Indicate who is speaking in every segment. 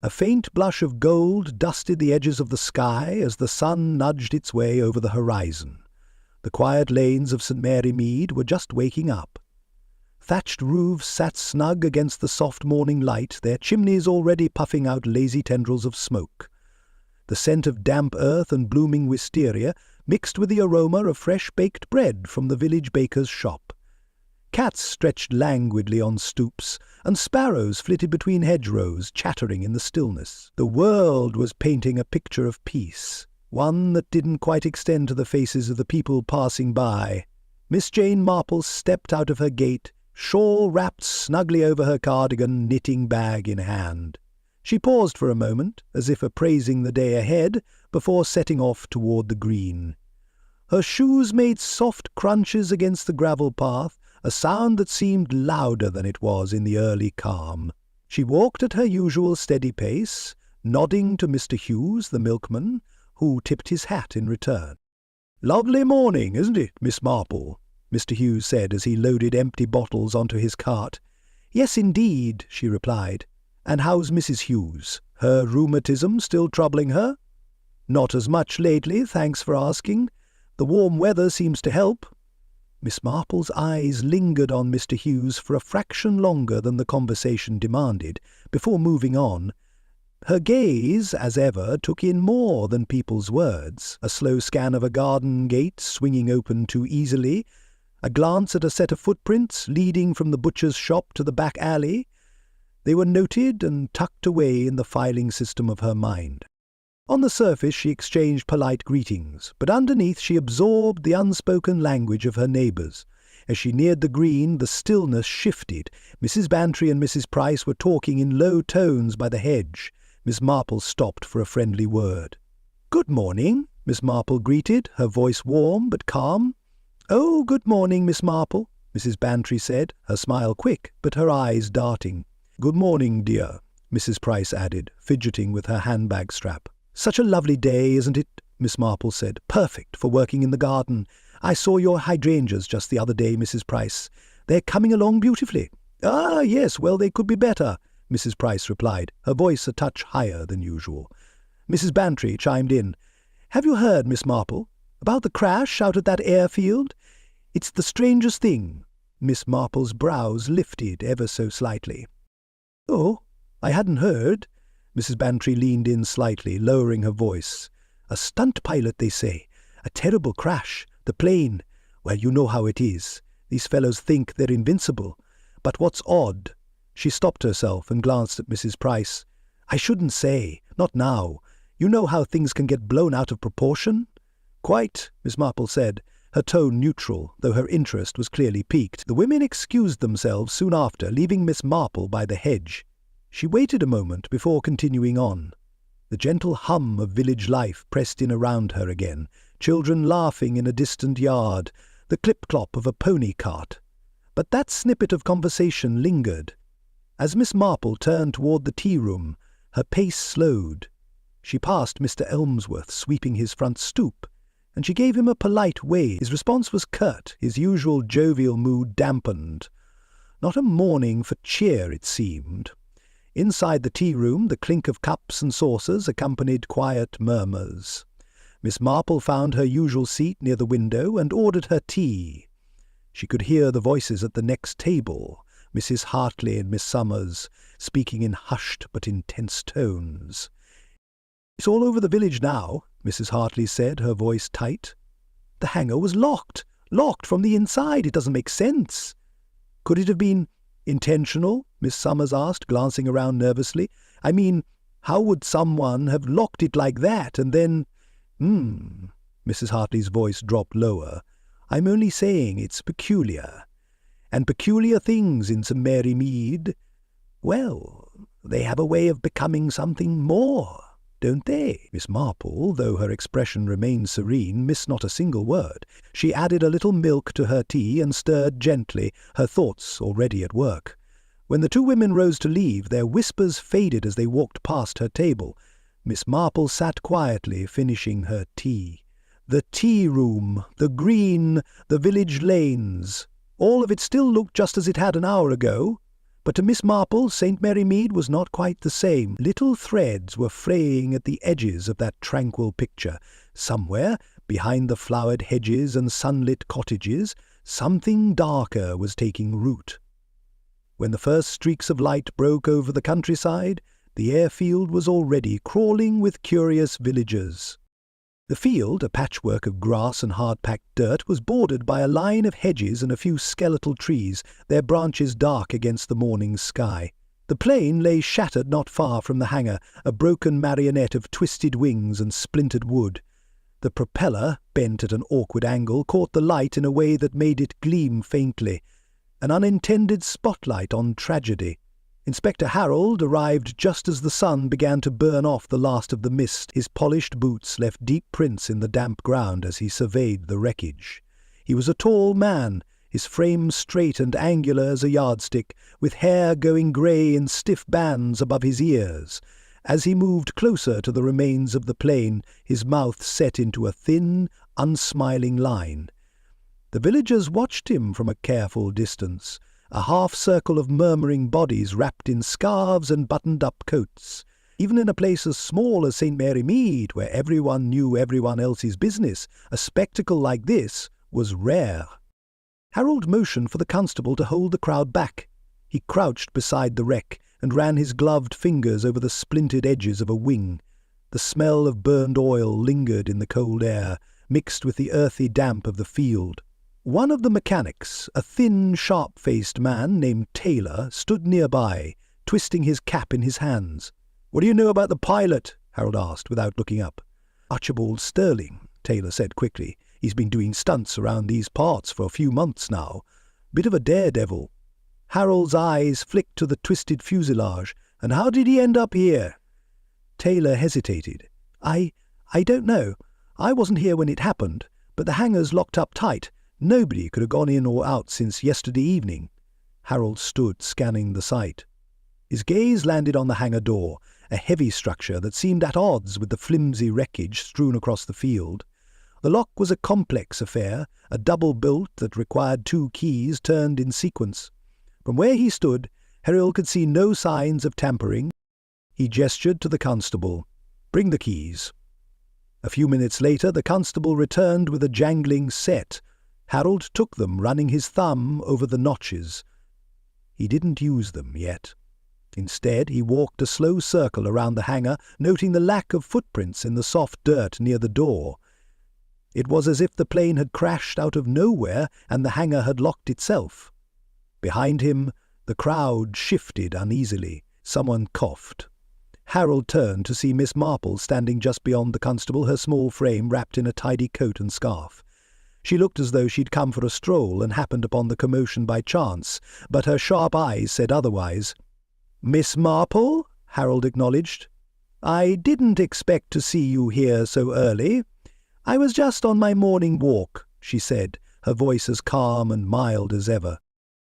Speaker 1: A faint blush of gold dusted the edges of the sky as the sun nudged its way over the horizon. The quiet lanes of St. Mary Mead were just waking up. Thatched roofs sat snug against the soft morning light, their chimneys already puffing out lazy tendrils of smoke. The scent of damp earth and blooming wisteria mixed with the aroma of fresh-baked bread from the village baker's shop. Cats stretched languidly on stoops, and sparrows flitted between hedgerows, chattering in the stillness. The world was painting a picture of peace, one that didn't quite extend to the faces of the people passing by. Miss Jane Marple stepped out of her gate, shawl wrapped snugly over her cardigan, knitting bag in hand. She paused for a moment, as if appraising the day ahead, before setting off toward the green. Her shoes made soft crunches against the gravel path, a sound that seemed louder than it was in the early calm. She walked at her usual steady pace, nodding to Mr. Hughes, the milkman, who tipped his hat in return. "Lovely morning, isn't it, Miss Marple?" Mr. Hughes said as he loaded empty bottles onto his cart. "Yes, indeed," she replied. "And how's Mrs. Hughes? Her rheumatism still troubling her?" "Not as much lately, thanks for asking. The warm weather seems to help." Miss Marple's eyes lingered on Mr. Hughes for a fraction longer than the conversation demanded, before moving on. Her gaze, as ever, took in more than people's words. A slow scan of a garden gate swinging open too easily, a glance at a set of footprints leading from the butcher's shop to the back alley. They were noted and tucked away in the filing system of her mind. On the surface she exchanged polite greetings, but underneath she absorbed the unspoken language of her neighbours. As she neared the green, the stillness shifted. Mrs. Bantry and Mrs. Price were talking in low tones by the hedge. Miss Marple stopped for a friendly word. "Good morning," Miss Marple greeted, her voice warm but calm. "Oh, good morning, Miss Marple," Mrs. Bantry said, her smile quick, but her eyes darting. "Good morning, dear," Mrs. Price added, fidgeting with her handbag strap. "Such a lovely day, isn't it?" Miss Marple said. "Perfect for working in the garden. I saw your hydrangeas just the other day, Mrs. Price. They're coming along beautifully." "Ah, yes, well, they could be better," Mrs. Price replied, her voice a touch higher than usual. Mrs. Bantry chimed in. "Have you heard, Miss Marple, about the crash out at that airfield? It's the strangest thing." Miss Marple's brows lifted ever so slightly. "Oh, I hadn't heard." Mrs. Bantry leaned in slightly, lowering her voice. "A stunt pilot, they say. A terrible crash. The plane. Well, you know how it is. These fellows think they're invincible. But what's odd—" She stopped herself and glanced at Mrs. Price. "I shouldn't say. Not now. You know how things can get blown out of proportion?" "Quite," Miss Marple said, her tone neutral, though her interest was clearly piqued. The women excused themselves soon after, leaving Miss Marple by the hedge. She waited a moment before continuing on. The gentle hum of village life pressed in around her again, children laughing in a distant yard, the clip-clop of a pony cart. But that snippet of conversation lingered. As Miss Marple turned toward the tea-room, her pace slowed. She passed Mr. Elmsworth sweeping his front stoop, and she gave him a polite wave. His response was curt, his usual jovial mood dampened. Not a morning for cheer, it seemed. Inside the tea-room, the clink of cups and saucers accompanied quiet murmurs. Miss Marple found her usual seat near the window and ordered her tea. She could hear the voices at the next table, Mrs. Hartley and Miss Summers, speaking in hushed but intense tones. "It's all over the village now," Mrs. Hartley said, her voice tight. "The hangar was locked from the inside. It doesn't make sense." "Could it have been intentional?" Miss Summers asked, glancing around nervously. "I mean, how would someone have locked it like that and then—" Mrs. Hartley's voice dropped lower. "I'm only saying it's peculiar. And peculiar things in St. Mary Mead, well, they have a way of becoming something more, don't they?" Miss Marple, though her expression remained serene, missed not a single word. She added a little milk to her tea and stirred gently, her thoughts already at work. When the two women rose to leave, their whispers faded as they walked past her table. Miss Marple sat quietly, finishing her tea. The tea-room, the green, the village lanes, all of it still looked just as it had an hour ago. But to Miss Marple, St. Mary Mead was not quite the same. Little threads were fraying at the edges of that tranquil picture. Somewhere, behind the flowered hedges and sunlit cottages, something darker was taking root. When the first streaks of light broke over the countryside, the airfield was already crawling with curious villagers. The field, a patchwork of grass and hard-packed dirt, was bordered by a line of hedges and a few skeletal trees, their branches dark against the morning sky. The plain lay shattered not far from the hangar, a broken marionette of twisted wings and splintered wood. The propeller, bent at an awkward angle, caught the light in a way that made it gleam faintly, an unintended spotlight on tragedy. Inspector Harold arrived just as the sun began to burn off the last of the mist. His polished boots left deep prints in the damp ground as he surveyed the wreckage. He was a tall man, his frame straight and angular as a yardstick, with hair going grey in stiff bands above his ears. As he moved closer to the remains of the plane, his mouth set into a thin, unsmiling line. The villagers watched him from a careful distance, a half-circle of murmuring bodies wrapped in scarves and buttoned-up coats. Even in a place as small as St. Mary Mead, where everyone knew everyone else's business, a spectacle like this was rare. Harold motioned for the constable to hold the crowd back. He crouched beside the wreck and ran his gloved fingers over the splintered edges of a wing. The smell of burned oil lingered in the cold air, mixed with the earthy damp of the field. One of the mechanics, a thin, sharp-faced man named Taylor, stood nearby, twisting his cap in his hands. "What do you know about the pilot?" Harold asked, without looking up. "Archibald Sterling," Taylor said quickly. "He's been doing stunts around these parts for a few months now. Bit of a daredevil." Harold's eyes flicked to the twisted fuselage. "And how did he end up here?" Taylor hesitated. I don't know. I wasn't here when it happened, but the hangar's locked up tight. Nobody could have gone in or out since yesterday evening." Harold stood, scanning the site. His gaze landed on the hangar door, a heavy structure that seemed at odds with the flimsy wreckage strewn across the field. The lock was a complex affair, a double bolt that required 2 keys turned in sequence. From where he stood, Harold could see no signs of tampering. He gestured to the constable. "Bring the keys." A few minutes later, the constable returned with a jangling set. Harold took them, running his thumb over the notches. He didn't use them yet. Instead, he walked a slow circle around the hangar, noting the lack of footprints in the soft dirt near the door. It was as if the plane had crashed out of nowhere and the hangar had locked itself. Behind him, the crowd shifted uneasily. Someone coughed. Harold turned to see Miss Marple standing just beyond the constable, her small frame wrapped in a tidy coat and scarf. She looked as though she'd come for a stroll and happened upon the commotion by chance, but her sharp eyes said otherwise. "Miss Marple?" Harold acknowledged. "I didn't expect to see you here so early. I was just on my morning walk," she said, her voice as calm and mild as ever.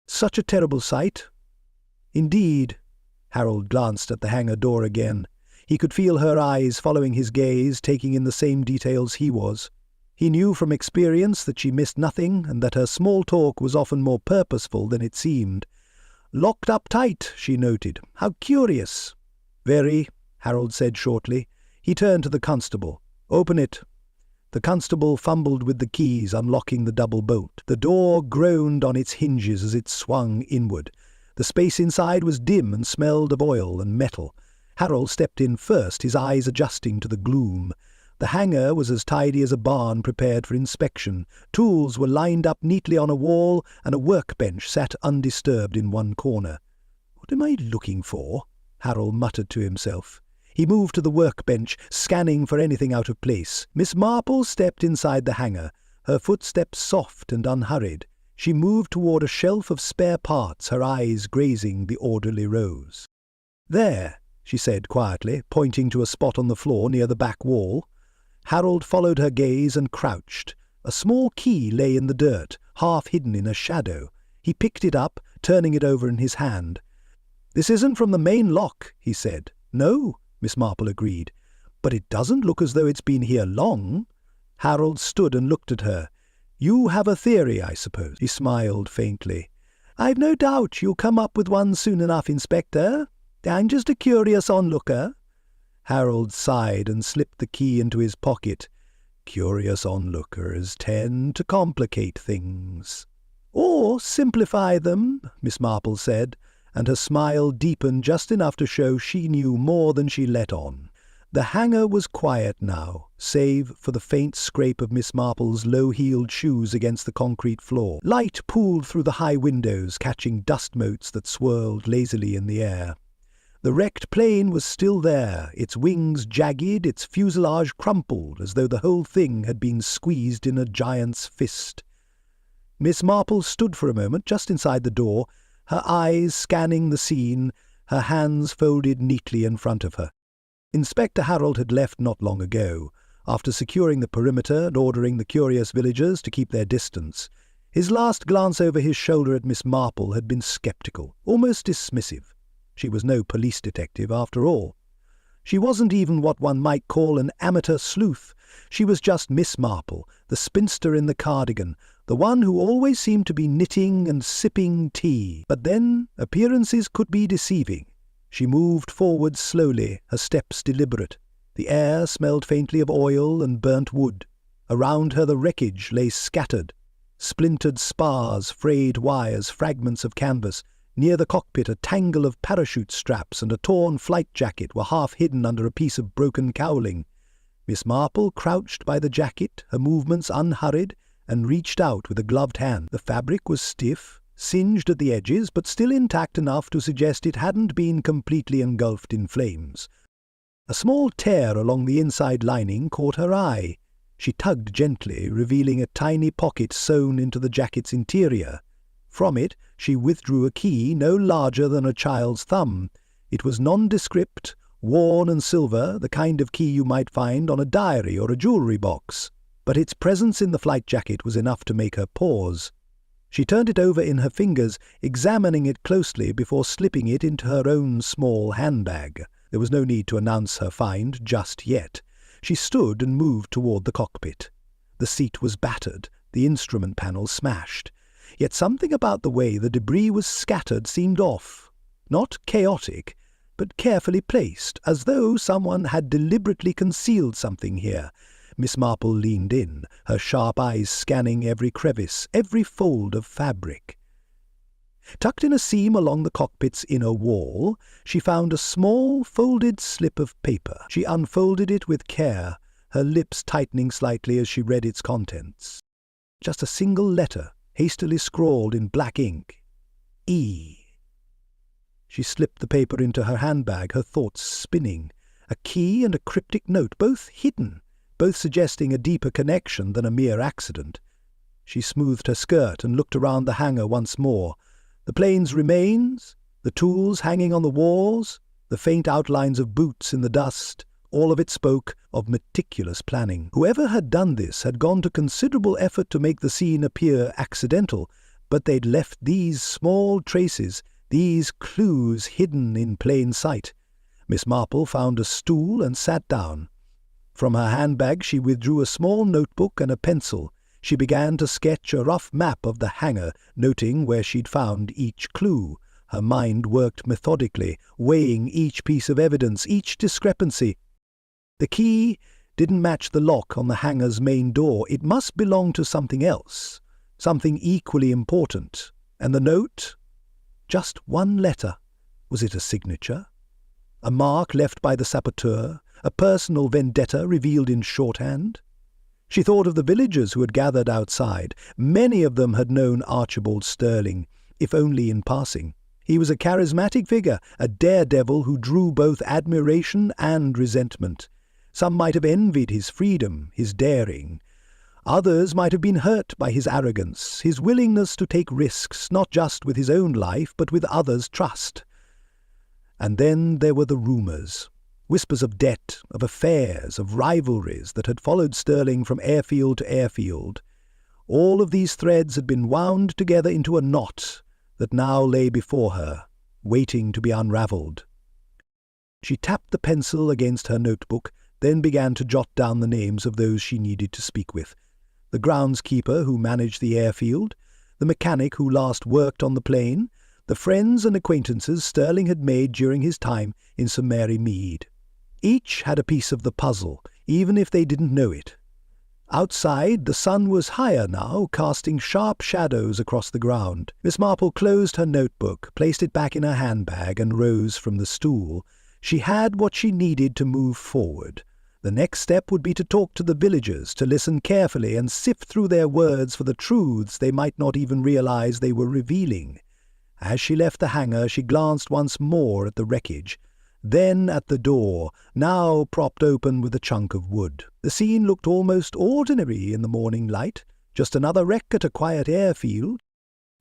Speaker 1: "Such a terrible sight." "Indeed." Harold glanced at the hangar door again. He could feel her eyes following his gaze, taking in the same details he was. He knew from experience that she missed nothing, and that her small talk was often more purposeful than it seemed. "Locked up tight," she noted. "How curious." "Very," Harold said shortly. He turned to the constable. "Open it." The constable fumbled with the keys, unlocking the double bolt. The door groaned on its hinges as it swung inward. The space inside was dim and smelled of oil and metal. Harold stepped in first, his eyes adjusting to the gloom. The hangar was as tidy as a barn prepared for inspection. Tools were lined up neatly on a wall, and a workbench sat undisturbed in one corner. "What am I looking for?" Harold muttered to himself. He moved to the workbench, scanning for anything out of place. Miss Marple stepped inside the hangar, her footsteps soft and unhurried. She moved toward a shelf of spare parts, her eyes grazing the orderly rows. "There," she said quietly, pointing to a spot on the floor near the back wall. Harold followed her gaze and crouched. A small key lay in the dirt, half hidden in a shadow. He picked it up, turning it over in his hand. "This isn't from the main lock," he said. "No," Miss Marple agreed. "But it doesn't look as though it's been here long." Harold stood and looked at her. "You have a theory, I suppose?" He smiled faintly. "I've no doubt you'll come up with one soon enough, Inspector. I'm just a curious onlooker." Harold sighed and slipped the key into his pocket. Curious onlookers tend to complicate things. "Or simplify them," Miss Marple said, and her smile deepened just enough to show she knew more than she let on. The hangar was quiet now, save for the faint scrape of Miss Marple's low-heeled shoes against the concrete floor. Light pooled through the high windows, catching dust motes that swirled lazily in the air. The wrecked plane was still there, its wings jagged, its fuselage crumpled, as though the whole thing had been squeezed in a giant's fist. Miss Marple stood for a moment just inside the door, her eyes scanning the scene, her hands folded neatly in front of her. Inspector Harold had left not long ago, after securing the perimeter and ordering the curious villagers to keep their distance. His last glance over his shoulder at Miss Marple had been sceptical, almost dismissive. She was no police detective, after all. She wasn't even what one might call an amateur sleuth. She was just Miss Marple, the spinster in the cardigan, the one who always seemed to be knitting and sipping tea. But then appearances could be deceiving. She moved forward slowly, her steps deliberate. The air smelled faintly of oil and burnt wood. Around her the wreckage lay scattered. Splintered spars, frayed wires, fragments of canvas. Near the cockpit a tangle of parachute straps and a torn flight jacket were half hidden under a piece of broken cowling. Miss Marple crouched by the jacket, her movements unhurried, and reached out with a gloved hand. The fabric was stiff, singed at the edges, but still intact enough to suggest it hadn't been completely engulfed in flames. A small tear along the inside lining caught her eye. She tugged gently, revealing a tiny pocket sewn into the jacket's interior. From it she withdrew a key no larger than a child's thumb. It was nondescript, worn and silver, the kind of key you might find on a diary or a jewellery box. But its presence in the flight jacket was enough to make her pause. She turned it over in her fingers, examining it closely before slipping it into her own small handbag. There was no need to announce her find just yet. She stood and moved toward the cockpit. The seat was battered, the instrument panel smashed. Yet something about the way the debris was scattered seemed off. Not chaotic, but carefully placed, as though someone had deliberately concealed something here. Miss Marple leaned in, her sharp eyes scanning every crevice, every fold of fabric. Tucked in a seam along the cockpit's inner wall, she found a small, folded slip of paper. She unfolded it with care, her lips tightening slightly as she read its contents. Just a single letter, hastily scrawled in black ink. E. She slipped the paper into her handbag, her thoughts spinning. A key and a cryptic note, both hidden, both suggesting a deeper connection than a mere accident. She smoothed her skirt and looked around the hangar once more. The plane's remains, the tools hanging on the walls, the faint outlines of boots in the dust, all of it spoke of meticulous planning. Whoever had done this had gone to considerable effort to make the scene appear accidental, but they'd left these small traces, these clues hidden in plain sight. Miss Marple found a stool and sat down. From her handbag she withdrew a small notebook and a pencil. She began to sketch a rough map of the hangar, noting where she'd found each clue. Her mind worked methodically, weighing each piece of evidence, each discrepancy. The key didn't match the lock on the hangar's main door. It must belong to something else, something equally important. And the note? Just one letter. Was it a signature? A mark left by the saboteur? A personal vendetta revealed in shorthand? She thought of the villagers who had gathered outside. Many of them had known Archibald Sterling, if only in passing. He was a charismatic figure, a daredevil who drew both admiration and resentment. Some might have envied his freedom, his daring. Others might have been hurt by his arrogance, his willingness to take risks, not just with his own life, but with others' trust. And then there were the rumours. Whispers of debt, of affairs, of rivalries that had followed Sterling from airfield to airfield. All of these threads had been wound together into a knot that now lay before her, waiting to be unravelled. She tapped the pencil against her notebook, then began to jot down the names of those she needed to speak with. The groundskeeper who managed the airfield, the mechanic who last worked on the plane, the friends and acquaintances Stirling had made during his time in St Mary Mead. Each had a piece of the puzzle, even if they didn't know it. Outside, the sun was higher now, casting sharp shadows across the ground. Miss Marple closed her notebook, placed it back in her handbag, and rose from the stool. She had what she needed to move forward. The next step would be to talk to the villagers, to listen carefully and sift through their words for the truths they might not even realize they were revealing. As she left the hangar, she glanced once more at the wreckage, then at the door, now propped open with a chunk of wood. The scene looked almost ordinary in the morning light, just another wreck at a quiet airfield.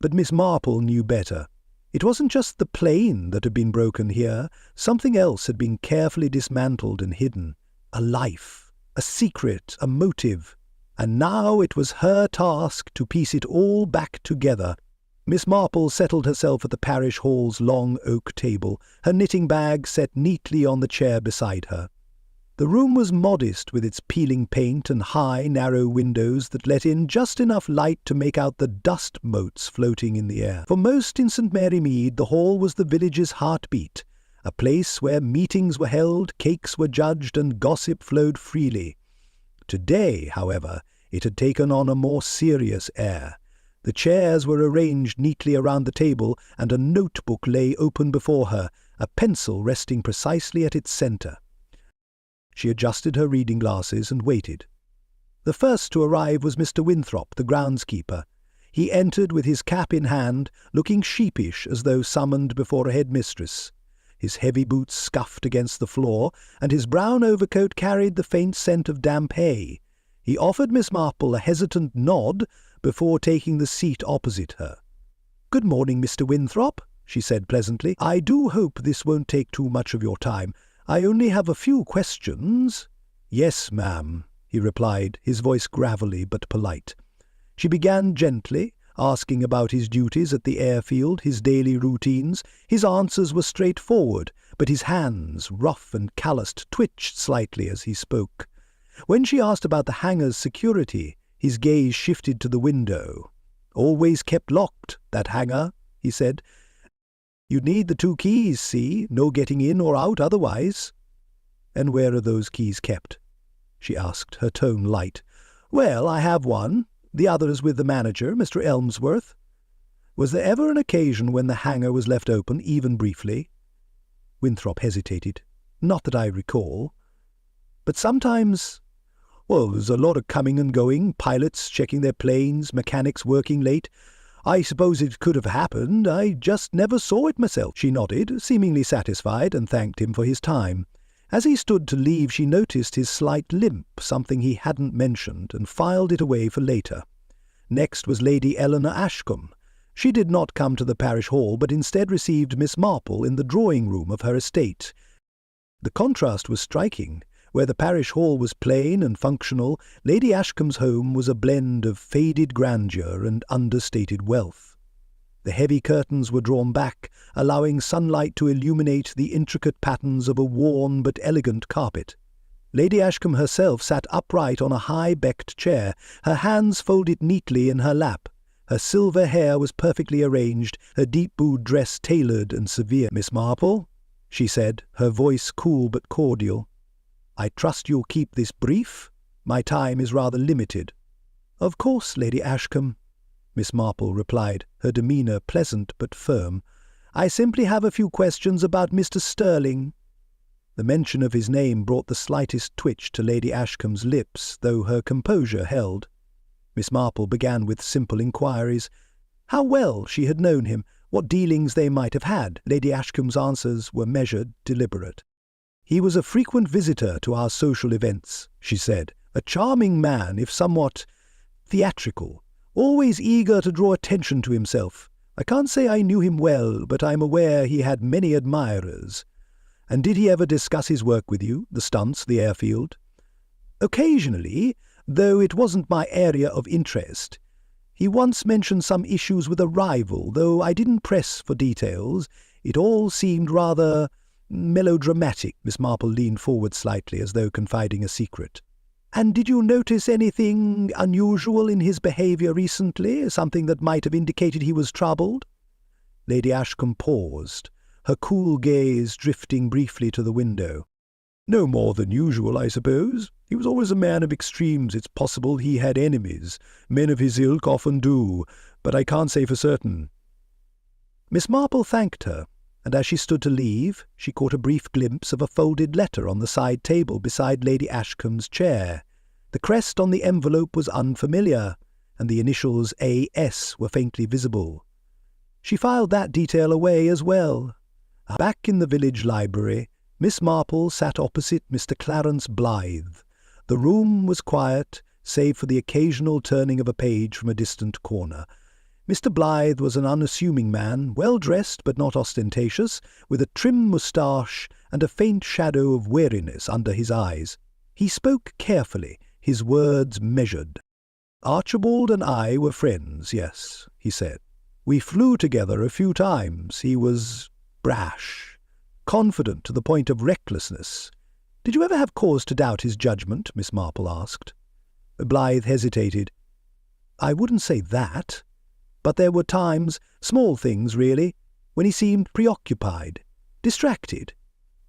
Speaker 1: But Miss Marple knew better. It wasn't just the plane that had been broken here. Something else had been carefully dismantled and hidden. A life, a secret, a motive. And now it was her task to piece it all back together. Miss Marple settled herself at the parish hall's long oak table, her knitting bag set neatly on the chair beside her. The room was modest with its peeling paint and high, narrow windows that let in just enough light to make out the dust motes floating in the air. For most in St Mary Mead, the hall was the village's heartbeat, a place where meetings were held, cakes were judged, and gossip flowed freely. Today, however, it had taken on a more serious air. The chairs were arranged neatly around the table, and a notebook lay open before her, a pencil resting precisely at its centre. She adjusted her reading glasses and waited. The first to arrive was Mr. Winthrop, the groundskeeper. He entered with his cap in hand, looking sheepish as though summoned before a headmistress. His heavy boots scuffed against the floor, and his brown overcoat carried the faint scent of damp hay. He offered Miss Marple a hesitant nod before taking the seat opposite her. "Good morning, Mr. Winthrop," she said pleasantly. "I do hope this won't take too much of your time. I only have a few questions." "Yes, ma'am," he replied, his voice gravelly but polite. She began gently, asking about his duties at the airfield, his daily routines. His answers were straightforward, but his hands, rough and calloused, twitched slightly as he spoke. When she asked about the hangar's security, his gaze shifted to the window. "Always kept locked, that hangar," he said. "You'd need the 2 keys, see? No getting in or out otherwise." "And where are those keys kept?" she asked, her tone light. "Well, I have one. The other is with the manager, Mr. Elmsworth." "Was there ever an occasion when the hangar was left open, even briefly?" Winthrop hesitated. "Not that I recall. But sometimes, well, there's a lot of coming and going, pilots checking their planes, mechanics working late. I suppose it could have happened. I just never saw it myself." She nodded, seemingly satisfied, and thanked him for his time. As he stood to leave, she noticed his slight limp, something he hadn't mentioned, and filed it away for later. Next was Lady Eleanor Ashcombe. She did not come to the parish hall, but instead received Miss Marple in the drawing-room of her estate. The contrast was striking. Where the parish hall was plain and functional, Lady Ashcombe's home was a blend of faded grandeur and understated wealth. The heavy curtains were drawn back, allowing sunlight to illuminate the intricate patterns of a worn but elegant carpet. Lady Ashcombe herself sat upright on a high-backed chair, her hands folded neatly in her lap. Her silver hair was perfectly arranged, her deep-blued dress tailored and severe. "Miss Marple," she said, her voice cool but cordial, "I trust you'll keep this brief. My time is rather limited." "Of course, Lady Ashcombe," Miss Marple replied, her demeanour pleasant but firm. "I simply have a few questions about Mr. Stirling." The mention of his name brought the slightest twitch to Lady Ashcombe's lips, though her composure held. Miss Marple began with simple inquiries. How well she had known him, what dealings they might have had. Lady Ashcombe's answers were measured, deliberate. "He was a frequent visitor to our social events," she said. "A charming man, if somewhat theatrical, always eager to draw attention to himself. I can't say I knew him well, but I'm aware he had many admirers." "And did he ever discuss his work with you, the stunts, the airfield?" "Occasionally, though it wasn't my area of interest. He once mentioned some issues with a rival, though I didn't press for details. It all seemed rather melodramatic." Miss Marple leaned forward slightly, as though confiding a secret. And did you notice anything unusual in his behaviour recently, something that might have indicated he was troubled?" Lady Ashcombe paused, her cool gaze drifting briefly to the window. "No more than usual, I suppose. He was always a man of extremes. It's possible he had enemies. Men of his ilk often do, but I can't say for certain." Miss Marple thanked her, and as she stood to leave, she caught a brief glimpse of a folded letter on the side table beside Lady Ashcombe's chair. The crest on the envelope was unfamiliar, and the initials A.S. were faintly visible. She filed that detail away as well. Back in the village library, Miss Marple sat opposite Mr. Clarence Blythe. The room was quiet, save for the occasional turning of a page from a distant corner. Mr. Blythe was an unassuming man, well-dressed but not ostentatious, with a trim moustache and a faint shadow of weariness under his eyes. He spoke carefully, his words measured. "Archibald and I were friends, yes," he said. "We flew together a few times. He was brash, confident to the point of recklessness." "Did you ever have cause to doubt his judgment?" Miss Marple asked. Blythe hesitated. "I wouldn't say that. But there were times, small things really, when he seemed preoccupied, distracted."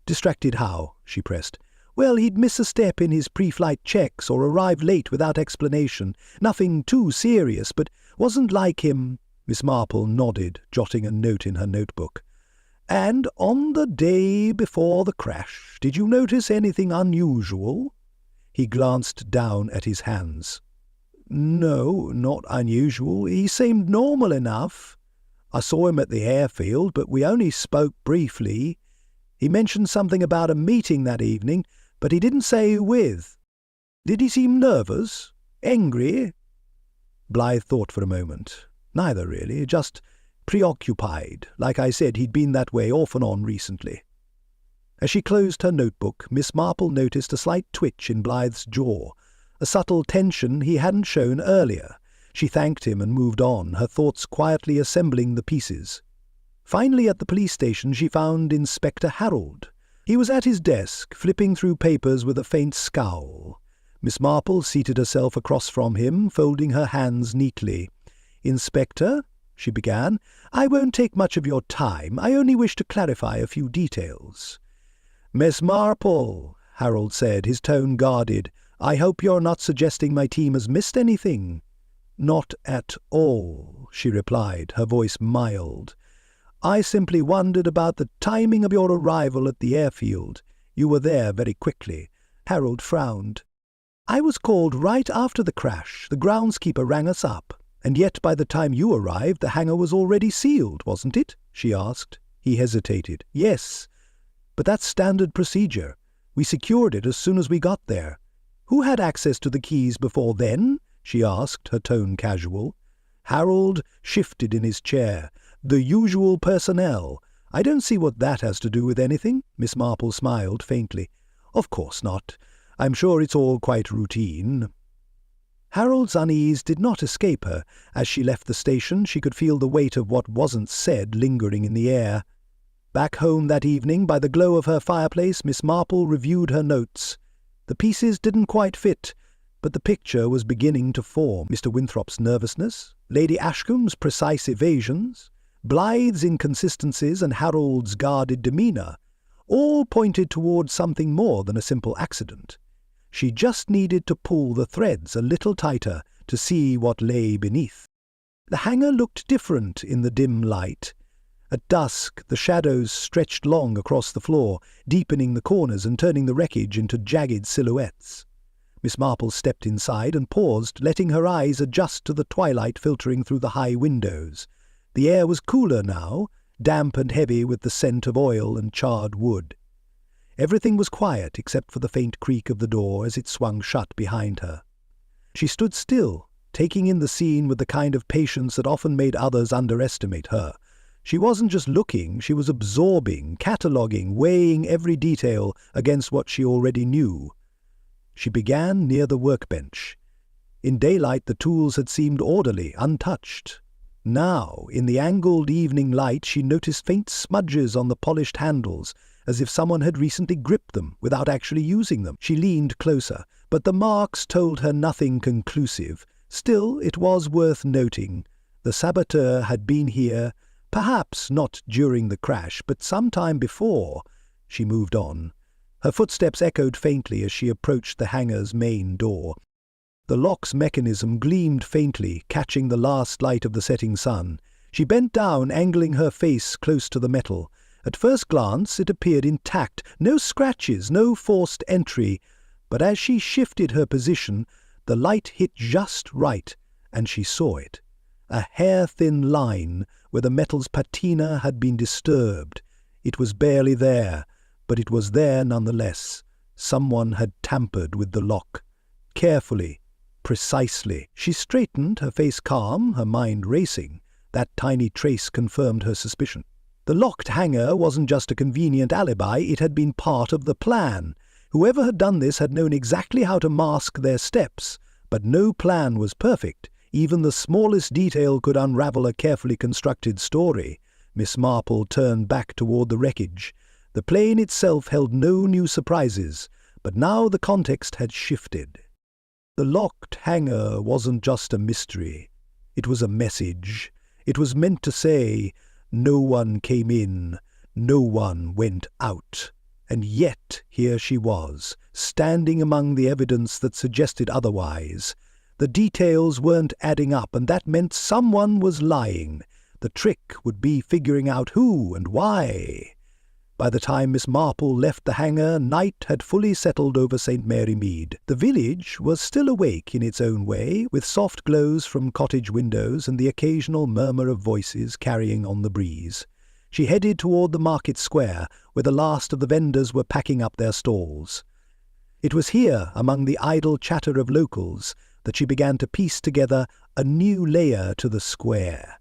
Speaker 1: "Distracted how?" she pressed. "Well, he'd miss a step in his pre-flight checks or arrive late without explanation. Nothing too serious, but wasn't like him." Miss Marple nodded, jotting a note in her notebook. "And on the day before the crash, did you notice anything unusual?" He glanced down at his hands. "No, not unusual. He seemed normal enough. I saw him at the airfield, but we only spoke briefly. He mentioned something about a meeting that evening, but he didn't say who with." "Did he seem nervous? Angry?" Blythe thought for a moment. "Neither, really. Just preoccupied. Like I said, he'd been that way off and on recently." As she closed her notebook, Miss Marple noticed a slight twitch in Blythe's jaw, a subtle tension he hadn't shown earlier. She thanked him and moved on, her thoughts quietly assembling the pieces. Finally, at the police station, she found Inspector Harold. He was at his desk, flipping through papers with a faint scowl. Miss Marple seated herself across from him, folding her hands neatly. "Inspector," she began, "I won't take much of your time. I only wish to clarify a few details." "Miss Marple," Harold said, his tone guarded, "I hope you're not suggesting my team has missed anything." "Not at all," she replied, her voice mild. "I simply wondered about the timing of your arrival at the airfield. You were there very quickly." Harold frowned. "I was called right after the crash. The groundskeeper rang us up. And yet by the time you arrived, the hangar was already sealed, wasn't it?" she asked. He hesitated. "Yes, but that's standard procedure. We secured it as soon as we got there." "Who had access to the keys before then?" she asked, her tone casual. Harold shifted in his chair. "The usual personnel. I don't see what that has to do with anything." Miss Marple smiled faintly. "Of course not. I'm sure it's all quite routine." Harold's unease did not escape her. As she left the station, she could feel the weight of what wasn't said lingering in the air. Back home that evening, by the glow of her fireplace, Miss Marple reviewed her notes. The pieces didn't quite fit, but the picture was beginning to form. Mr. Winthrop's nervousness, Lady Ashcombe's precise evasions, Blythe's inconsistencies and Harold's guarded demeanour, all pointed towards something more than a simple accident. She just needed to pull the threads a little tighter to see what lay beneath. The hangar looked different in the dim light. At dusk, the shadows stretched long across the floor, deepening the corners and turning the wreckage into jagged silhouettes. Miss Marple stepped inside and paused, letting her eyes adjust to the twilight filtering through the high windows. The air was cooler now, damp and heavy with the scent of oil and charred wood. Everything was quiet except for the faint creak of the door as it swung shut behind her. She stood still, taking in the scene with the kind of patience that often made others underestimate her. She wasn't just looking, she was absorbing, cataloguing, weighing every detail against what she already knew. She began near the workbench. In daylight the tools had seemed orderly, untouched. Now, in the angled evening light, she noticed faint smudges on the polished handles, as if someone had recently gripped them without actually using them. She leaned closer, but the marks told her nothing conclusive. Still, it was worth noting. The saboteur had been here, perhaps not during the crash, but some time before. She moved on. Her footsteps echoed faintly as she approached the hangar's main door. The lock's mechanism gleamed faintly, catching the last light of the setting sun. She bent down, angling her face close to the metal. At first glance it appeared intact, no scratches, no forced entry, but as she shifted her position, the light hit just right, and she saw it. A hair-thin line where the metal's patina had been disturbed. It was barely there, but it was there nonetheless. Someone had tampered with the lock. Carefully, precisely. She straightened, her face calm, her mind racing. That tiny trace confirmed her suspicion. The locked hangar wasn't just a convenient alibi, it had been part of the plan. Whoever had done this had known exactly how to mask their steps, but no plan was perfect. Even the smallest detail could unravel a carefully constructed story. Miss Marple turned back toward the wreckage. The plane itself held no new surprises, but now the context had shifted. The locked hangar wasn't just a mystery. It was a message. It was meant to say, no one came in, no one went out. And yet here she was, standing among the evidence that suggested otherwise. The details weren't adding up, and that meant someone was lying. The trick would be figuring out who and why. By the time Miss Marple left the hangar, night had fully settled over St. Mary Mead. The village was still awake in its own way, with soft glows from cottage windows and the occasional murmur of voices carrying on the breeze. She headed toward the market square, where the last of the vendors were packing up their stalls. It was here, among the idle chatter of locals, that she began to piece together a new layer to the square.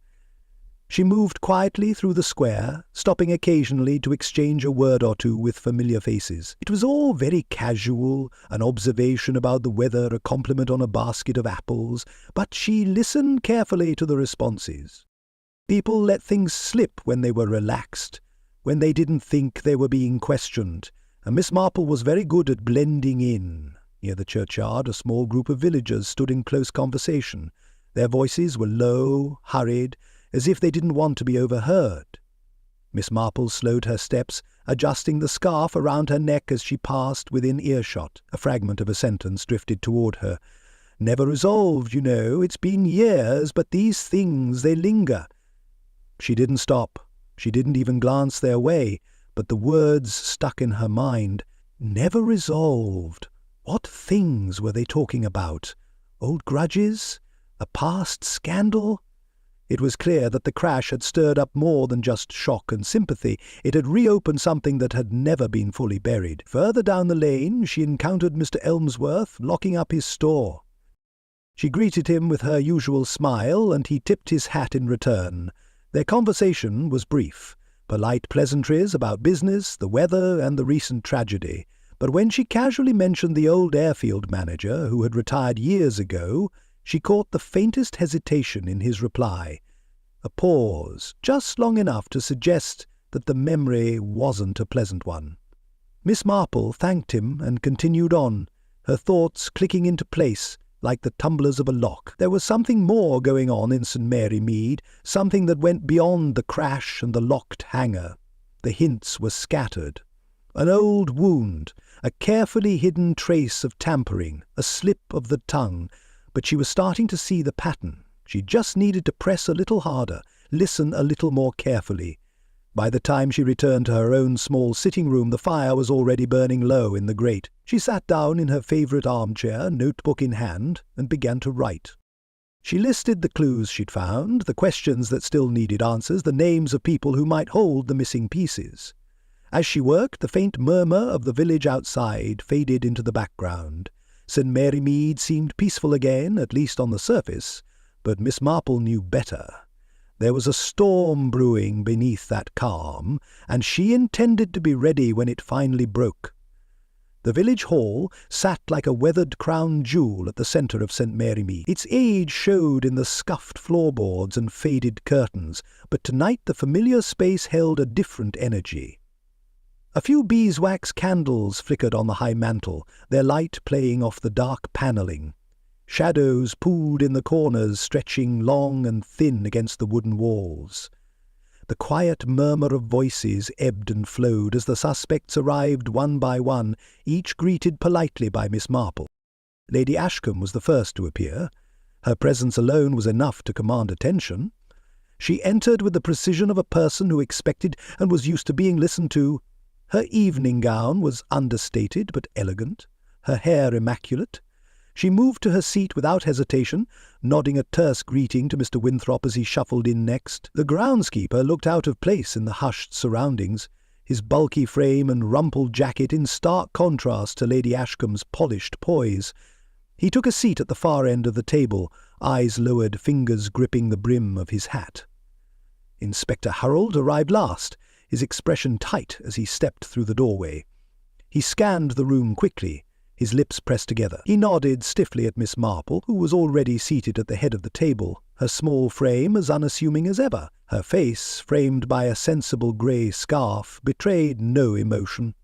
Speaker 1: She moved quietly through the square, stopping occasionally to exchange a word or two with familiar faces. It was all very casual, an observation about the weather, a compliment on a basket of apples, but she listened carefully to the responses. People let things slip when they were relaxed, when they didn't think they were being questioned, and Miss Marple was very good at blending in. Near the churchyard, a small group of villagers stood in close conversation. Their voices were low, hurried, as if they didn't want to be overheard. Miss Marple slowed her steps, adjusting the scarf around her neck as she passed within earshot. A fragment of a sentence drifted toward her. "Never resolved, you know. It's been years, but these things, they linger." She didn't stop. She didn't even glance their way, but the words stuck in her mind. Never resolved. What things were they talking about? Old grudges? A past scandal? It was clear that the crash had stirred up more than just shock and sympathy. It had reopened something that had never been fully buried. Further down the lane, she encountered Mr. Elmsworth locking up his store. She greeted him with her usual smile, and he tipped his hat in return. Their conversation was brief, polite pleasantries about business, the weather, and the recent tragedy. But when she casually mentioned the old airfield manager who had retired years ago, she caught the faintest hesitation in his reply. A pause, just long enough to suggest that the memory wasn't a pleasant one. Miss Marple thanked him and continued on, her thoughts clicking into place like the tumblers of a lock. There was something more going on in St. Mary Mead, something that went beyond the crash and the locked hangar. The hints were scattered. An old wound, a carefully hidden trace of tampering, a slip of the tongue, but she was starting to see the pattern. She just needed to press a little harder, listen a little more carefully. By the time she returned to her own small sitting room, the fire was already burning low in the grate. She sat down in her favourite armchair, notebook in hand, and began to write. She listed the clues she'd found, the questions that still needed answers, the names of people who might hold the missing pieces. As she worked, the faint murmur of the village outside faded into the background. St. Mary Mead seemed peaceful again, at least on the surface, but Miss Marple knew better. There was a storm brewing beneath that calm, and she intended to be ready when it finally broke. The village hall sat like a weathered crown jewel at the centre of St. Mary Mead. Its age showed in the scuffed floorboards and faded curtains, but tonight the familiar space held a different energy. A few beeswax candles flickered on the high mantel, their light playing off the dark panelling. Shadows pooled in the corners, stretching long and thin against the wooden walls. The quiet murmur of voices ebbed and flowed as the suspects arrived one by one, each greeted politely by Miss Marple. Lady Ashcombe was the first to appear. Her presence alone was enough to command attention. She entered with the precision of a person who expected and was used to being listened to. Her evening gown was understated but elegant, her hair immaculate. She moved to her seat without hesitation, nodding a terse greeting to Mr. Winthrop as he shuffled in next. The groundskeeper looked out of place in the hushed surroundings, his bulky frame and rumpled jacket in stark contrast to Lady Ashcombe's polished poise. He took a seat at the far end of the table, eyes lowered, fingers gripping the brim of his hat. Inspector Harold arrived last, his expression tight as he stepped through the doorway. He scanned the room quickly, his lips pressed together. He nodded stiffly at Miss Marple, who was already seated at the head of the table, her small frame as unassuming as ever. Her face, framed by a sensible grey scarf, betrayed no emotion.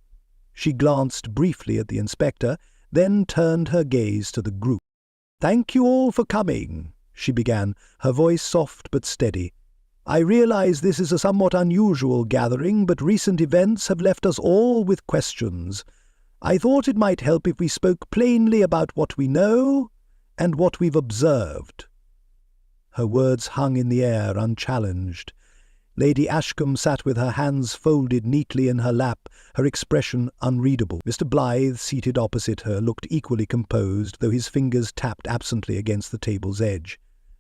Speaker 1: She glanced briefly at the inspector, then turned her gaze to the group. "Thank you all for coming," she began, her voice soft but steady. "I realize this is a somewhat unusual gathering, but recent events have left us all with questions. I thought it might help if we spoke plainly about what we know and what we've observed." Her words hung in the air, unchallenged. Lady Ashcombe sat with her hands folded neatly in her lap, her expression unreadable. Mr. Blythe, seated opposite her, looked equally composed, though his fingers tapped absently against the table's edge.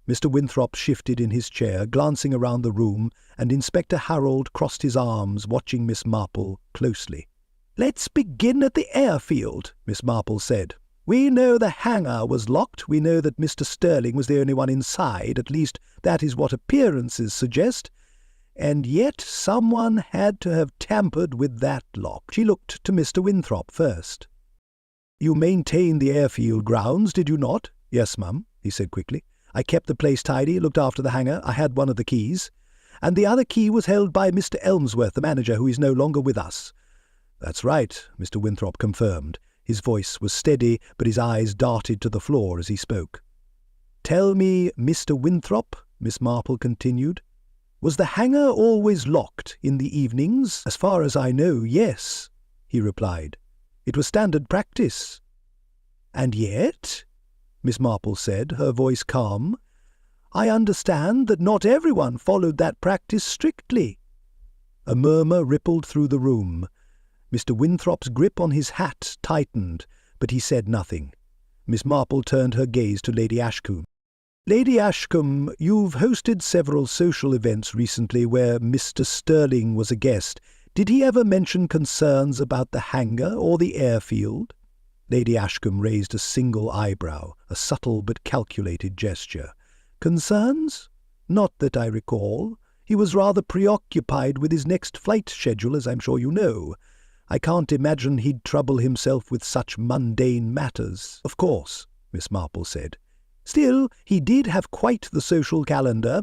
Speaker 1: Mr. Winthrop shifted in his chair, glancing around the room, and Inspector Harold crossed his arms, watching Miss Marple closely. "Let's begin at the airfield," Miss Marple said. "We know the hangar was locked. We know that Mr. Sterling was the only one inside. At least that is what appearances suggest. And yet someone had to have tampered with that lock." She looked to Mr. Winthrop first. "You maintained the airfield grounds, did you not?" "Yes, ma'am," he said quickly. "I kept the place tidy, looked after the hangar. I had one of the keys. And the other key was held by Mr. Elmsworth, the manager, who is no longer with us." "That's right," Mr. Winthrop confirmed. His voice was steady, but his eyes darted to the floor as he spoke. "Tell me, Mr. Winthrop," Miss Marple continued, "was the hangar always locked in the evenings?" "As far as I know, yes," he replied. "It was standard practice." "And yet," Miss Marple said, her voice calm, "I understand that not everyone followed that practice strictly." A murmur rippled through the room. Mr. Winthrop's grip on his hat tightened, but he said nothing. Miss Marple turned her gaze to Lady Ashcombe. "Lady Ashcombe, you've hosted several social events recently where Mr. Sterling was a guest. Did he ever mention concerns about the hangar or the airfield?" Lady Ashcombe raised a single eyebrow, a subtle but calculated gesture. "Concerns? Not that I recall. He was rather preoccupied with his next flight schedule, as I'm sure you know. I can't imagine he'd trouble himself with such mundane matters." "Of course," Miss Marple said. "Still, he did have quite the social calendar.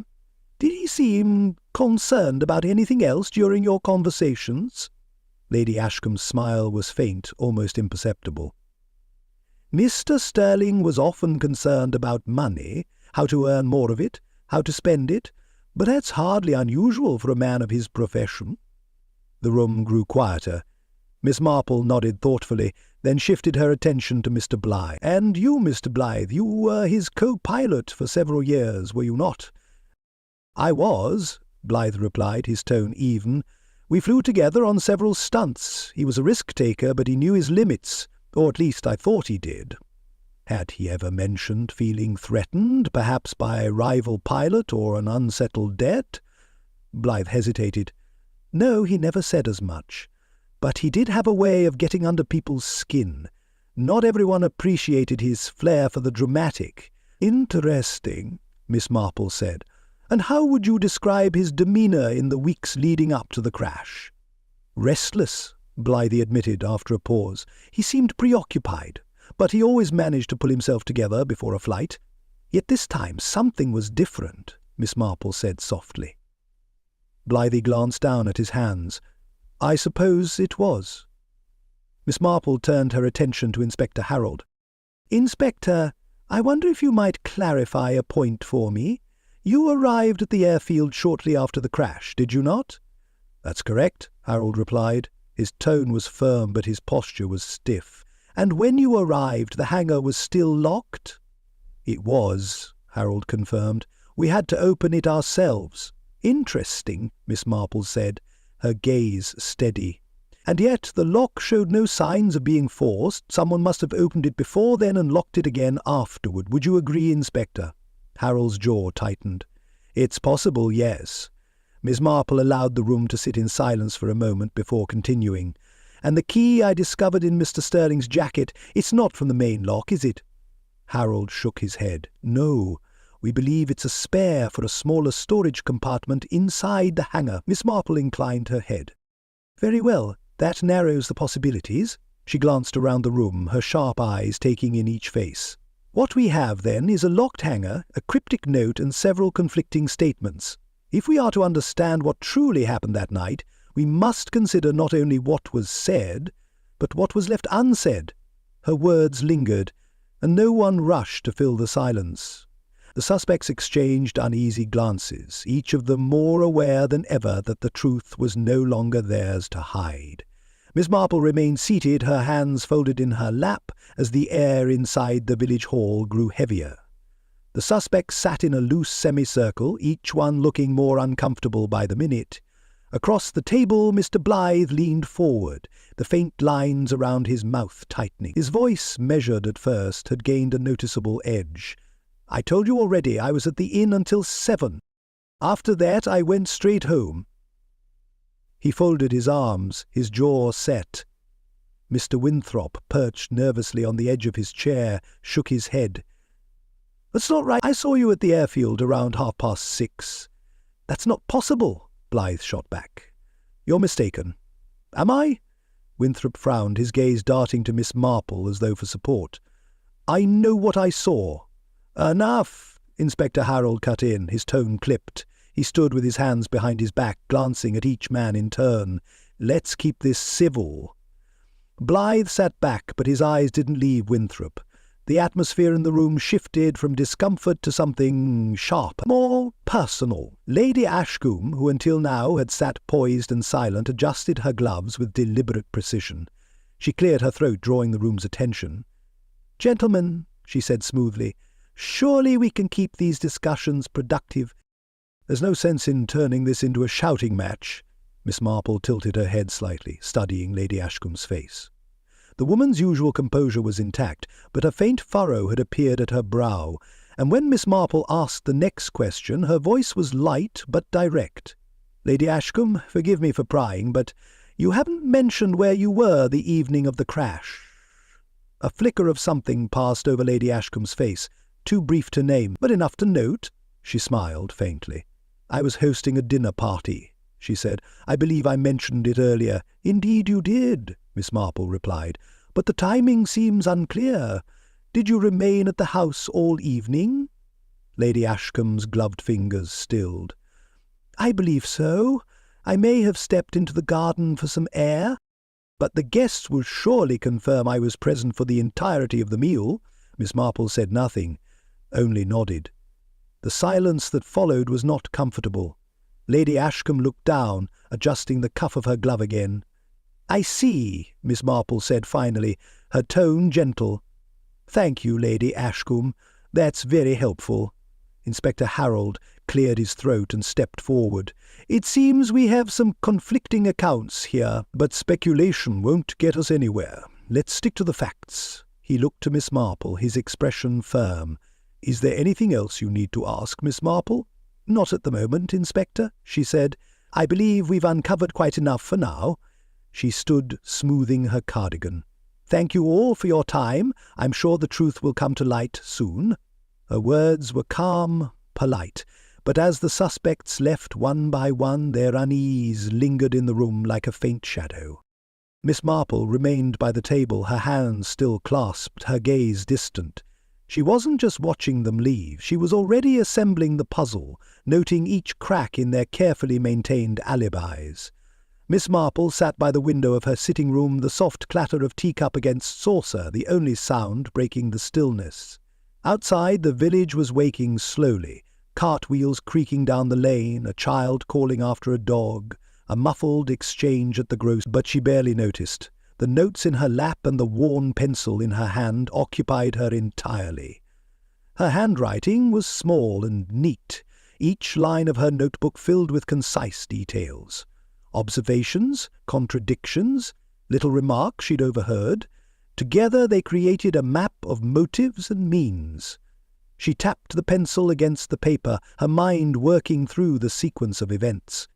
Speaker 1: Did he seem concerned about anything else during your conversations?" Lady Ashcombe's smile was faint, almost imperceptible. "Mr. Sterling was often concerned about money, how to earn more of it, how to spend it, but that's hardly unusual for a man of his profession." The room grew quieter. Miss Marple nodded thoughtfully, then shifted her attention to Mr. Blythe. "And you, Mr. Blythe, you were his co-pilot for several years, were you not?" "I was," Blythe replied, his tone even. "We flew together on several stunts. He was a risk-taker, but he knew his limits, or at least I thought he did." Had he ever mentioned feeling threatened, perhaps by a rival pilot or an unsettled debt? Blythe hesitated. "No, he never said as much. But he did have a way of getting under people's skin. Not everyone appreciated his flair for the dramatic." "Interesting," Miss Marple said. "And how would you describe his demeanour in the weeks leading up to the crash?" "Restless," Blythe admitted after a pause. "He seemed preoccupied, but he always managed to pull himself together before a flight. Yet this time something was different," Miss Marple said softly. Blythe glanced down at his hands. I suppose it was. Miss Marple turned her attention to Inspector Harold. Inspector, I wonder if you might clarify a point for me. You arrived at the airfield shortly after the crash, did you not? That's correct, Harold replied. His tone was firm, but his posture was stiff. And when you arrived, the hangar was still locked? It was, Harold confirmed. We had to open it ourselves. Interesting, Miss Marple said, her gaze steady. And yet the lock showed no signs of being forced. Someone must have opened it before then and locked it again afterward. Would you agree, Inspector? Harold's jaw tightened. It's possible, yes. Miss Marple allowed the room to sit in silence for a moment before continuing. And the key I discovered in Mr. Sterling's jacket, it's not from the main lock, is it? Harold shook his head. No. We believe it's a spare for a smaller storage compartment inside the hangar. Miss Marple inclined her head. Very well, that narrows the possibilities. She glanced around the room, her sharp eyes taking in each face. What we have, then, is a locked hangar, a cryptic note, and several conflicting statements. If we are to understand what truly happened that night, we must consider not only what was said, but what was left unsaid. Her words lingered, and no one rushed to fill the silence. The suspects exchanged uneasy glances, each of them more aware than ever that the truth was no longer theirs to hide. Miss Marple remained seated, her hands folded in her lap, as the air inside the village hall grew heavier. The suspects sat in a loose semicircle, each one looking more uncomfortable by the minute. Across the table, Mr. Blythe leaned forward, the faint lines around his mouth tightening. His voice, measured at first, had gained a noticeable edge. I told you already I was at the inn until 7. After that I went straight home. He folded his arms, his jaw set. Mr. Winthrop, perched nervously on the edge of his chair, shook his head. That's not right. I saw you at the airfield around 6:30. That's not possible, Blythe shot back. You're mistaken. Am I? Winthrop frowned, his gaze darting to Miss Marple as though for support. I know what I saw. Enough, Inspector Harold cut in, his tone clipped. He stood with his hands behind his back, glancing at each man in turn. Let's keep this civil. Blythe sat back, but his eyes didn't leave Winthrop. The atmosphere in the room shifted from discomfort to something sharp, more personal. Lady Ashcombe, who until now had sat poised and silent, adjusted her gloves with deliberate precision. She cleared her throat, drawing the room's attention. Gentlemen, she said smoothly, surely we can keep these discussions productive. There's no sense in turning this into a shouting match. Miss Marple tilted her head slightly, studying Lady Ashcombe's face. The woman's usual composure was intact, but a faint furrow had appeared at her brow, and when Miss Marple asked the next question, her voice was light but direct. Lady Ashcombe, forgive me for prying, but you haven't mentioned where you were the evening of the crash. A flicker of something passed over Lady Ashcombe's face, too brief to name, but enough to note. She smiled faintly. I was hosting a dinner party, she said. I believe I mentioned it earlier. Indeed you did, Miss Marple replied, but the timing seems unclear. Did you remain at the house all evening? Lady Ashcombe's gloved fingers stilled. I believe so. I may have stepped into the garden for some air, but the guests will surely confirm I was present for the entirety of the meal. Miss Marple said nothing, only nodded. The silence that followed was not comfortable. Lady Ashcombe looked down, adjusting the cuff of her glove again. I see, Miss Marple said finally, her tone gentle. Thank you, Lady Ashcombe. That's very helpful. Inspector Harold cleared his throat and stepped forward. It seems we have some conflicting accounts here, but speculation won't get us anywhere. Let's stick to the facts. He looked to Miss Marple, his expression firm. Is there anything else you need to ask, Miss Marple? Not at the moment, Inspector, she said. I believe we've uncovered quite enough for now. She stood, smoothing her cardigan. Thank you all for your time. I'm sure the truth will come to light soon. Her words were calm, polite, but as the suspects left one by one, their unease lingered in the room like a faint shadow. Miss Marple remained by the table, her hands still clasped, her gaze distant. She wasn't just watching them leave, she was already assembling the puzzle, noting each crack in their carefully maintained alibis. Miss Marple sat by the window of her sitting-room, the soft clatter of teacup against saucer, the only sound breaking the stillness. Outside, the village was waking slowly, cartwheels creaking down the lane, a child calling after a dog, a muffled exchange at the grocery, but she barely noticed. The notes in her lap and the worn pencil in her hand occupied her entirely. Her handwriting was small and neat, each line of her notebook filled with concise details. Observations, contradictions, little remarks she'd overheard. Together they created a map of motives and means. She tapped the pencil against the paper, her mind working through the sequence of events.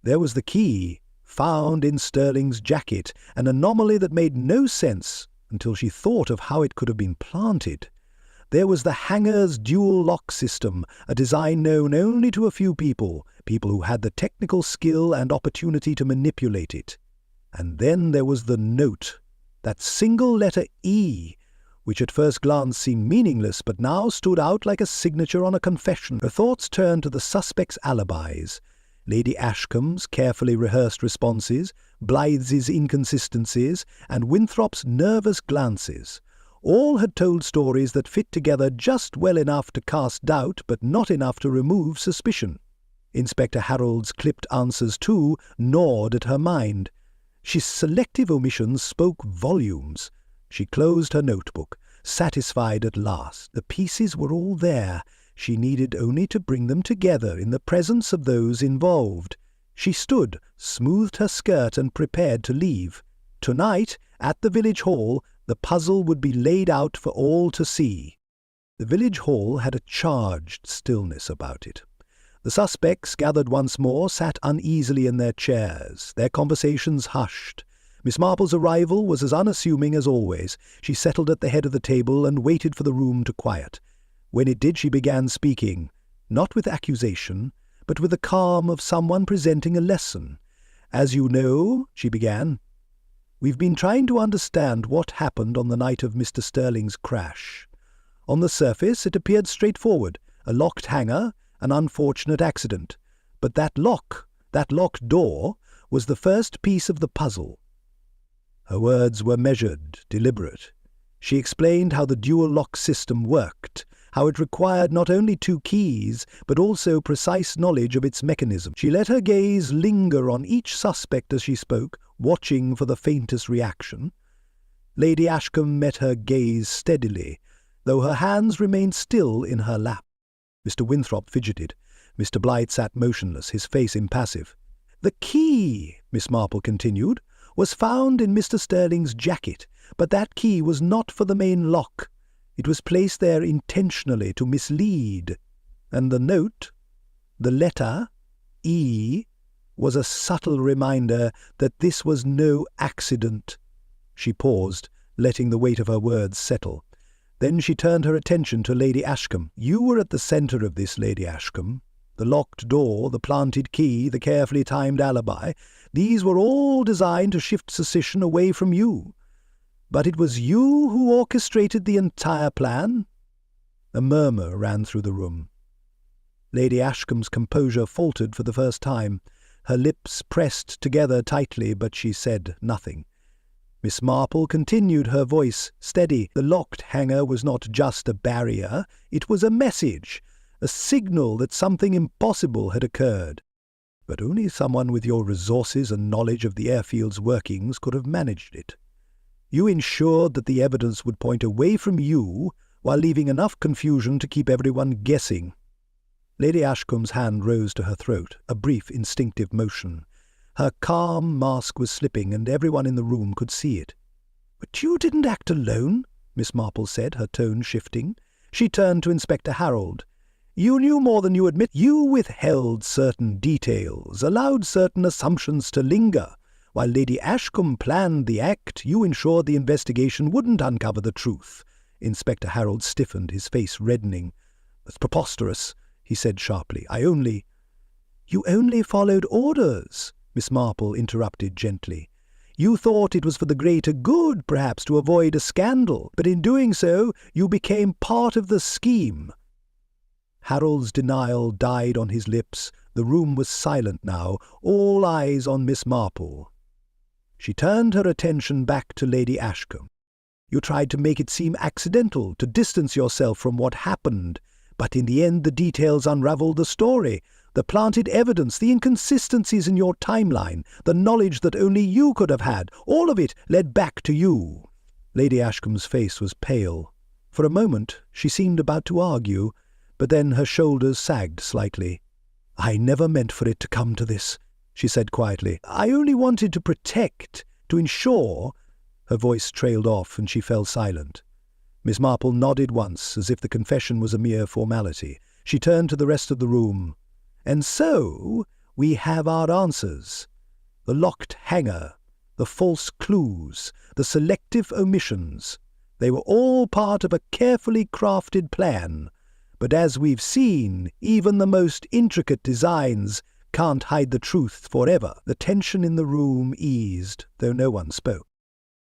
Speaker 1: There was the key, found in Sterling's jacket, an anomaly that made no sense until she thought of how it could have been planted. There was the hangar's dual lock system, a design known only to a few people who had the technical skill and opportunity to manipulate it. And then there was the note, that single letter E, which at first glance seemed meaningless but now stood out like a signature on a confession. Her thoughts turned to the suspects' alibis, Lady Ashcombe's carefully rehearsed responses, Blythe's inconsistencies, and Winthrop's nervous glances. All had told stories that fit together just well enough to cast doubt but not enough to remove suspicion. Inspector Harold's clipped answers, too, gnawed at her mind. His selective omissions spoke volumes. She closed her notebook, satisfied at last. The pieces were all there. She needed only to bring them together in the presence of those involved. She stood, smoothed her skirt, and prepared to leave. Tonight, at the village hall, the puzzle would be laid out for all to see. The village hall had a charged stillness about it. The suspects, gathered once more, sat uneasily in their chairs, their conversations hushed. Miss Marple's arrival was as unassuming as always. She settled at the head of the table and waited for the room to quiet. When it did, she began speaking, not with accusation, but with the calm of someone presenting a lesson. "As you know," she began, "we've been trying to understand what happened on the night of Mr. Sterling's crash. On the surface it appeared straightforward, a locked hangar, an unfortunate accident. But that locked door, was the first piece of the puzzle." Her words were measured, deliberate. She explained how the dual lock system worked, how it required not only two keys, but also precise knowledge of its mechanism. She let her gaze linger on each suspect as she spoke, watching for the faintest reaction. Lady Ashcombe met her gaze steadily, though her hands remained still in her lap. Mr. Winthrop fidgeted. Mr. Blythe sat motionless, his face impassive. "The key," Miss Marple continued, "was found in Mr. Sterling's jacket, but that key was not for the main lock. It was placed there intentionally to mislead. And the note, the letter, E, was a subtle reminder that this was no accident." She paused, letting the weight of her words settle. Then she turned her attention to Lady Ashcombe. "You were at the centre of this, Lady Ashcombe. The locked door, the planted key, the carefully timed alibi, these were all designed to shift suspicion away from you. But it was you who orchestrated the entire plan?" A murmur ran through the room. Lady Ashcombe's composure faltered for the first time. Her lips pressed together tightly, but she said nothing. Miss Marple continued, her voice steady. "The locked hangar was not just a barrier, it was a message, a signal that something impossible had occurred. But only someone with your resources and knowledge of the airfield's workings could have managed it. You ensured that the evidence would point away from you while leaving enough confusion to keep everyone guessing." Lady Ashcombe's hand rose to her throat, a brief instinctive motion. Her calm mask was slipping, and everyone in the room could see it. "But you didn't act alone," Miss Marple said, her tone shifting. She turned to Inspector Harold. "You knew more than you admit. You withheld certain details, allowed certain assumptions to linger. While Lady Ashcombe planned the act, you ensured the investigation wouldn't uncover the truth." Inspector Harold stiffened, his face reddening. "That's preposterous," he said sharply. "You only followed orders," Miss Marple interrupted gently. "You thought it was for the greater good, perhaps, to avoid a scandal, but in doing so you became part of the scheme." Harold's denial died on his lips, The room was silent now, all eyes on Miss Marple. She turned her attention back to Lady Ashcombe. "You tried to make it seem accidental, to distance yourself from what happened, but in the end the details unravelled the story. The planted evidence, the inconsistencies in your timeline, the knowledge that only you could have had, all of it led back to you." Lady Ashcombe's face was pale. For a moment she seemed about to argue, but then her shoulders sagged slightly. "I never meant for it to come to this," she said quietly. "I only wanted to protect, to ensure—" Her voice trailed off and she fell silent. Miss Marple nodded once, as if the confession was a mere formality. She turned to the rest of the room. "And so we have our answers. The locked hanger, the false clues, the selective omissions. They were all part of a carefully crafted plan. But as we've seen, even the most intricate designs can't hide the truth forever." The tension in the room eased, though no one spoke.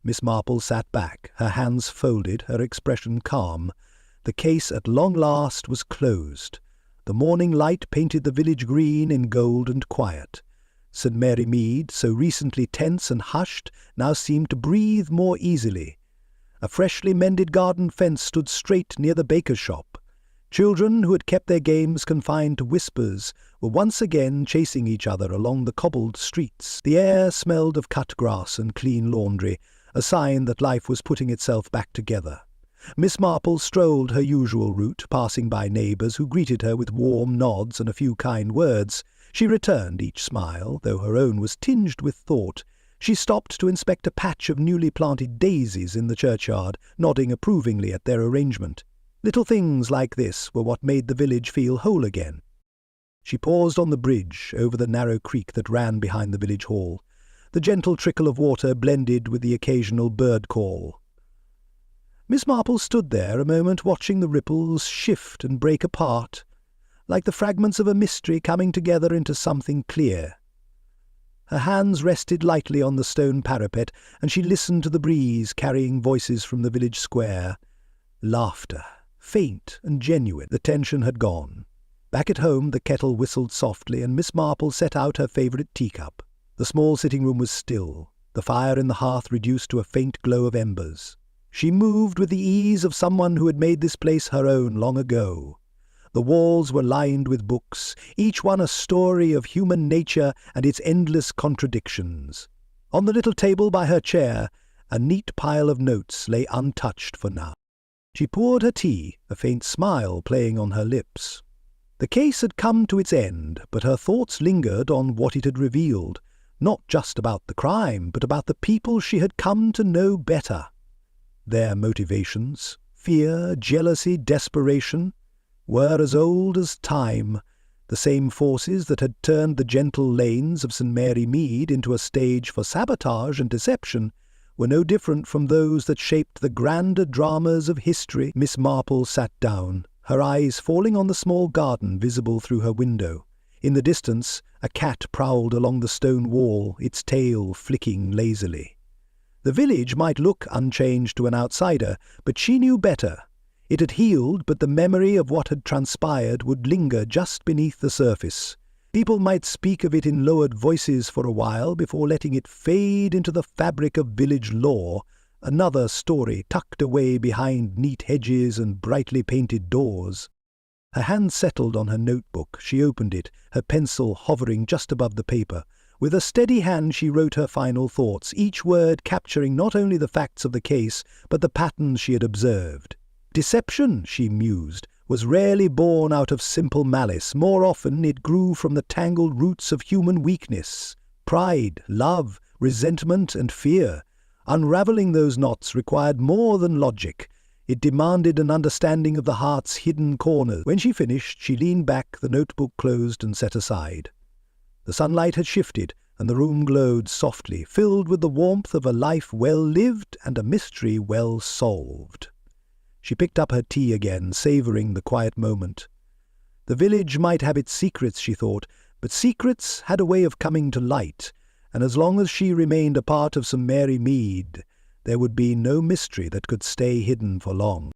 Speaker 1: Miss Marple sat back, her hands folded, her expression calm. The case at long last was closed. The morning light painted the village green in gold and quiet. St. Mary Mead, so recently tense and hushed, now seemed to breathe more easily. A freshly mended garden fence stood straight near the baker's shop. Children who had kept their games confined to whispers were once again chasing each other along the cobbled streets. The air smelled of cut grass and clean laundry, a sign that life was putting itself back together. Miss Marple strolled her usual route, passing by neighbours who greeted her with warm nods and a few kind words. She returned each smile, though her own was tinged with thought. She stopped to inspect a patch of newly planted daisies in the churchyard, nodding approvingly at their arrangement. Little things like this were what made the village feel whole again. She paused on the bridge over the narrow creek that ran behind the village hall. The gentle trickle of water blended with the occasional bird call. Miss Marple stood there a moment watching the ripples shift and break apart, like the fragments of a mystery coming together into something clear. Her hands rested lightly on the stone parapet, and she listened to the breeze carrying voices from the village square. Laughter, faint and genuine. The tension had gone. Back at home the kettle whistled softly, and Miss Marple set out her favourite teacup. The small sitting room was still, the fire in the hearth reduced to a faint glow of embers. She moved with the ease of someone who had made this place her own long ago. The walls were lined with books, each one a story of human nature and its endless contradictions. On the little table by her chair, a neat pile of notes lay untouched for now. She poured her tea, a faint smile playing on her lips. The case had come to its end, but her thoughts lingered on what it had revealed, not just about the crime, but about the people she had come to know better. Their motivations, fear, jealousy, desperation, were as old as time, the same forces that had turned the gentle lanes of St. Mary Mead into a stage for sabotage and deception were no different from those that shaped the grander dramas of history. Miss Marple sat down, her eyes falling on the small garden visible through her window. In the distance, a cat prowled along the stone wall, its tail flicking lazily. The village might look unchanged to an outsider, but she knew better. It had healed, but the memory of what had transpired would linger just beneath the surface. People might speak of it in lowered voices for a while before letting it fade into the fabric of village lore, another story tucked away behind neat hedges and brightly painted doors. Her hand settled on her notebook. She opened it, her pencil hovering just above the paper. With a steady hand she wrote her final thoughts, each word capturing not only the facts of the case, but the patterns she had observed. Deception, she mused, was rarely born out of simple malice. More often it grew from the tangled roots of human weakness, pride, love, resentment, and fear. Unraveling those knots required more than logic. It demanded an understanding of the heart's hidden corners. When she finished, she leaned back, the notebook closed and set aside. The sunlight had shifted, and the room glowed softly, filled with the warmth of a life well lived and a mystery well solved. She picked up her tea again, savouring the quiet moment. The village might have its secrets, she thought, but secrets had a way of coming to light, and as long as she remained a part of St. Mary Mead, there would be no mystery that could stay hidden for long.